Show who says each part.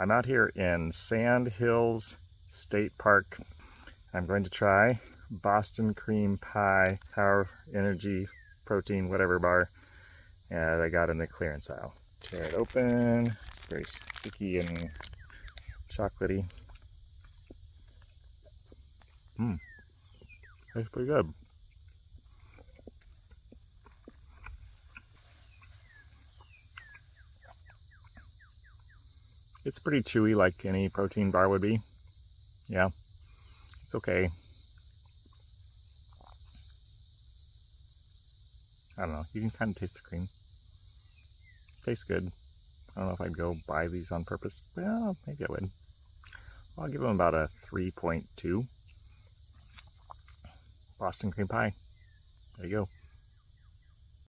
Speaker 1: I'm out here in Sand Hills State Park. I'm going to try Boston cream pie, power, energy, protein, whatever bar that I got in the clearance aisle. Tear it open. It's very sticky and chocolatey. Tastes pretty good. It's pretty chewy like any protein bar would be. Yeah, it's okay. I don't know, you can kind of taste the cream. Tastes good. I don't know if I'd go buy these on purpose. Well, maybe I would. I'll give them about a 3.2. Boston cream pie. There you go.